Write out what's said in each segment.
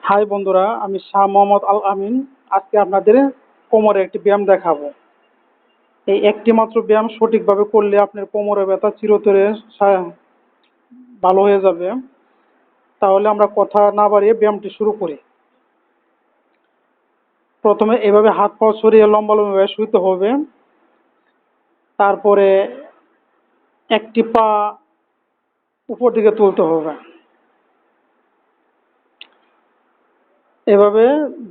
High বন্ধুরা, আমি শাহ মোহাম্মদ আল আমিন। আজকে আপনাদের কোমরের একটি ব্যায়াম দেখাবো। এই একটি মাত্র ব্যায়াম সঠিকভাবে করলে আপনার কোমরের ব্যথা চিরতরে ভালো হয়ে যাবে। তাহলে আমরা কথা না বাড়িয়ে ব্যায়ামটি শুরু করি। প্রথমে এভাবে হাত পা ছড়িয়ে লম্বা লম্বা শুইতে হবে। তারপরে একটি পা উপর দিকে তুলতে হবে। এভাবে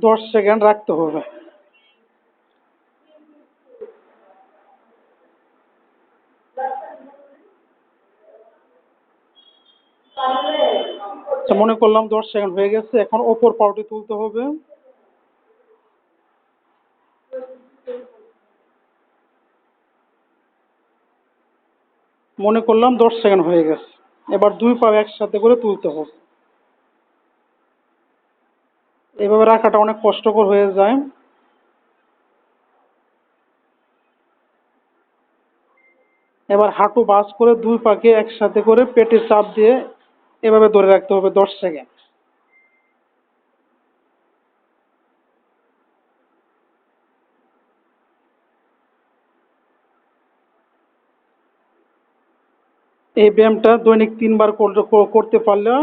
10 সেকেন্ড রাখতে হবে। মনে করলাম 10 সেকেন্ড হয়ে গেছে, এখন অপর পাউটি তুলতে হবে। মনে করলাম 10 সেকেন্ড হয়ে গেছে, এবার দুই পা একসাথে করে তুলতে হবে। এভাবে রাখাটা অনেক কষ্টকর হয়ে যায়। এবার হাঁটু ভাঁজ করে দুই পাকে একসাথে করে পেটে চাপ দিয়ে এভাবে ধরে রাখতে হবে 10 সেকেন্ড। এই ব্যায়ামটা দৈনিক 3 বার করতে পারলে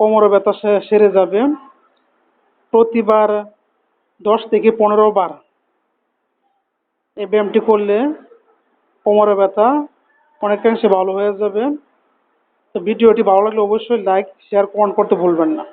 কোমর ব্যথা সেরে যাবে। প্রতিবার 10 থেকে 15 বার এই ব্যায়ামটি করলে কোমরের ব্যথা অনেকাংশে ভালো হয়ে যাবে। তো ভিডিওটি ভালো লাগলে অবশ্যই লাইক, শেয়ার, কমেন্ট করতে ভুলবেন না।